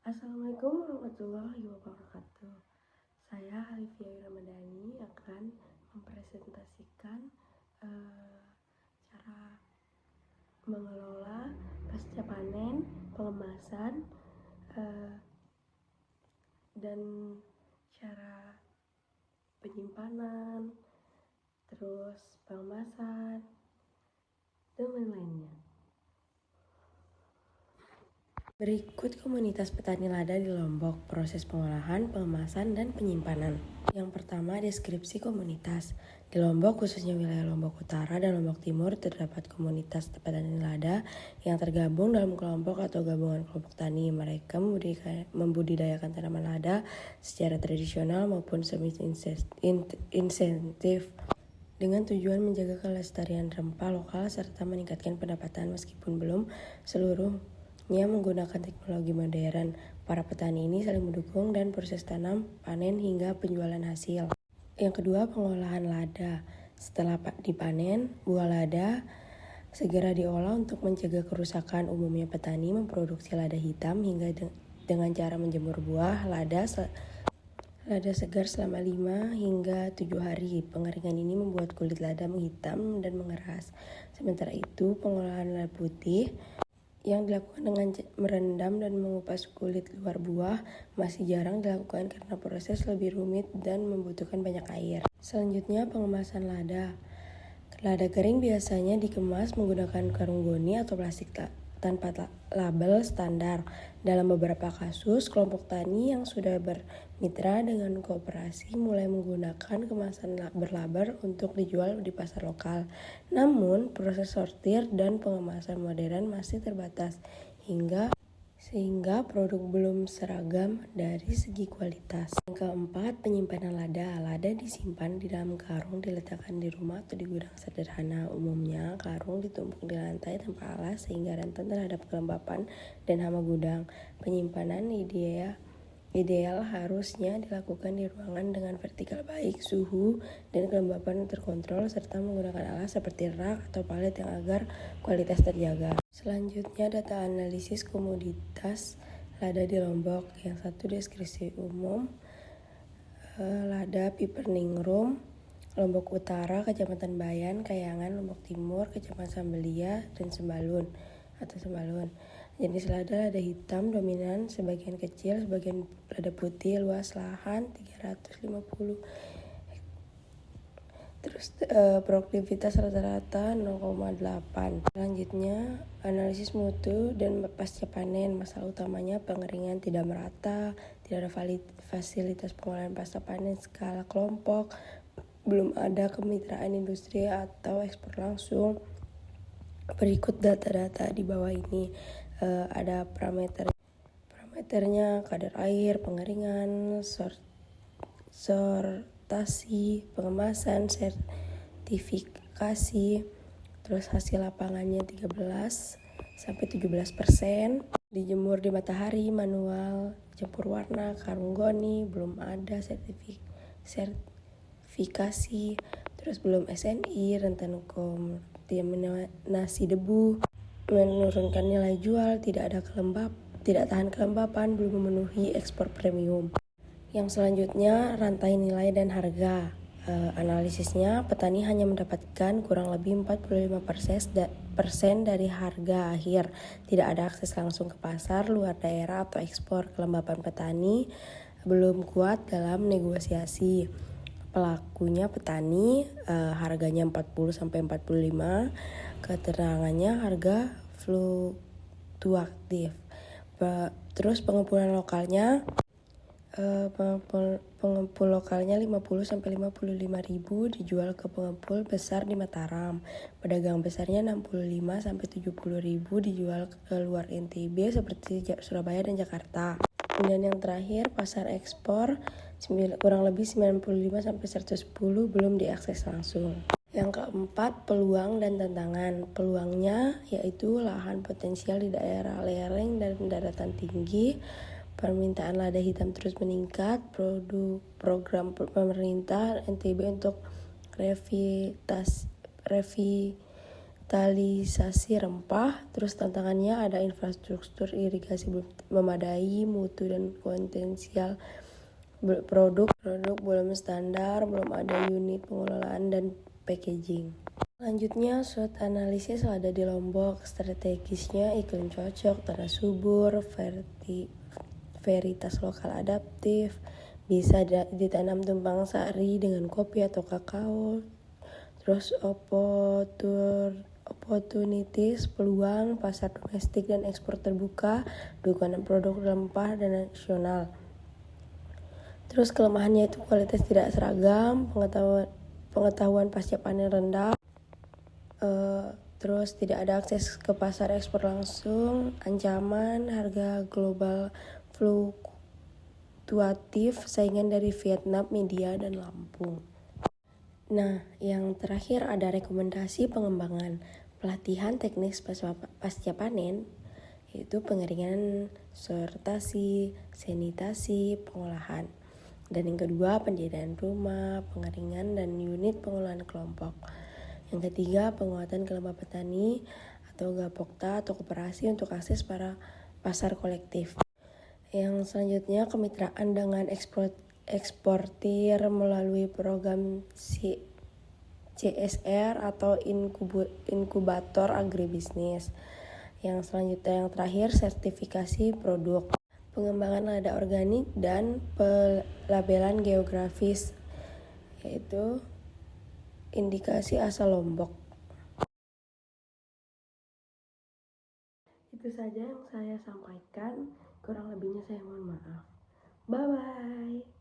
Assalamualaikum warahmatullahi wabarakatuh. Saya Alifia Ramadhani akan mempresentasikan cara mengelola pasca panen, pengemasan, dan cara penyimpanan, terus pengemasan, dan lain-lainnya. Berikut komunitas petani lada di Lombok, proses pengolahan, pengemasan, dan penyimpanan. Yang pertama, deskripsi komunitas. Di Lombok, khususnya wilayah Lombok Utara dan Lombok Timur, terdapat komunitas petani lada yang tergabung dalam kelompok atau gabungan kelompok tani. Mereka membudidayakan tanaman lada secara tradisional maupun semi-insentif dengan tujuan menjaga kelestarian rempah lokal serta meningkatkan pendapatan meskipun belum seluruhnya menggunakan teknologi modern. Para petani ini saling mendukung dan proses tanam, panen, hingga penjualan hasil. Yang kedua, pengolahan lada. Setelah dipanen, buah lada segera diolah untuk mencegah kerusakan. Umumnya petani memproduksi lada hitam hingga dengan cara menjemur buah lada segar selama 5 hingga 7 hari. Pengeringan ini membuat kulit lada menghitam dan mengeras. Sementara itu, pengolahan lada putih yang dilakukan dengan merendam dan mengupas kulit luar buah masih jarang dilakukan karena proses lebih rumit dan membutuhkan banyak air. Selanjutnya, pengemasan lada. Lada kering biasanya dikemas menggunakan karung goni atau plastik tanpa label standar. Dalam beberapa kasus, kelompok tani yang sudah bermitra dengan koperasi mulai menggunakan kemasan berlabel untuk dijual di pasar lokal. Namun, proses sortir dan pengemasan modern masih terbatas sehingga produk belum seragam dari segi kualitas. Yang keempat, penyimpanan lada. Lada disimpan di dalam karung diletakkan di rumah atau di gudang sederhana. Umumnya, karung ditumpuk di lantai tanpa alas sehingga rentan terhadap kelembapan dan hama gudang. Penyimpanan ideal harusnya dilakukan di ruangan dengan vertikal baik, suhu dan kelembapan terkontrol, serta menggunakan alas seperti rak atau palet yang agar kualitas terjaga. Selanjutnya, data analisis komoditas lada di Lombok. Yang satu, deskripsi umum. Lada Piperningrum, Lombok Utara, Kecamatan Bayan, Kayangan, Lombok Timur, Kecamatan Sambelia, dan Sembalun. Jenis lada hitam dominan, sebagian kecil, sebagian lada putih, luas lahan 350. Terus produktivitas rata-rata 0,8. Selanjutnya, analisis mutu dan pasca panen. Masalah utamanya pengeringan tidak merata, tidak ada fasilitas pengolahan pasca panen skala kelompok, belum ada kemitraan industri atau ekspor langsung. Berikut data-data di bawah ini. Ada parameternya, kadar air, pengeringan, sortasi, pengemasan, sertifikasi, terus hasil lapangannya 13-17%, dijemur di matahari, manual, campur warna, karung goni, belum ada sertifikasi, terus belum SNI, rentan kontaminasi debu, menurunkan nilai jual, tidak tahan kelembapan, belum memenuhi ekspor premium. Yang selanjutnya, rantai nilai dan harga. Analisisnya, petani hanya mendapatkan kurang lebih 45% dari harga akhir. Tidak ada akses langsung ke pasar luar daerah atau ekspor. Kelembapan petani belum kuat dalam negosiasi. Pelakunya petani, harganya 40-45, keterangannya harga fluktuatif. Terus pengumpulan lokalnya 50-55 ribu, dijual ke pengepul besar di Mataram. Pedagang besarnya 65-70 ribu, dijual ke luar NTB seperti Surabaya dan Jakarta. Dan yang terakhir, pasar ekspor kurang lebih 95-110 belum diakses langsung. Yang keempat, peluang dan tantangan. Peluangnya yaitu lahan potensial di daerah lereng dan daratan tinggi. Permintaan lada hitam terus meningkat. Program pemerintah NTB untuk revitalisasi revitalisasi rempah. Terus tantangannya ada infrastruktur irigasi belum memadai, mutu dan potensial produk belum standar, belum ada unit pengelolaan dan packaging. Selanjutnya, SWOT analisis ada di Lombok. Strategisnya iklim cocok, tanah subur, varietas lokal adaptif, bisa ditanam tumpang sari dengan kopi atau kakao. Terus opportunities, peluang, pasar domestik dan ekspor terbuka, dukungan produk rempah dan nasional. Terus kelemahannya itu kualitas tidak seragam, pengetahuan pasca panen rendah, terus tidak ada akses ke pasar ekspor langsung, ancaman harga global fluktuatif, saingan dari Vietnam, India, dan Lampung. Nah, yang terakhir ada rekomendasi pengembangan pelatihan teknik pasca panen, yaitu pengeringan, sortasi, sanitasi, pengolahan. Dan yang kedua, pendirian rumah, pengeringan, dan unit pengolahan kelompok. Yang ketiga, penguatan kelompok petani atau Gapokta atau koperasi untuk akses para pasar kolektif. Yang selanjutnya, kemitraan dengan eksportir melalui program CSR atau inkubator agribisnis. Yang selanjutnya, yang terakhir, sertifikasi produk, pengembangan lada organik, dan pelabelan geografis, yaitu indikasi asal Lombok. Itu saja yang saya sampaikan, kurang lebihnya saya mohon maaf. Bye-bye.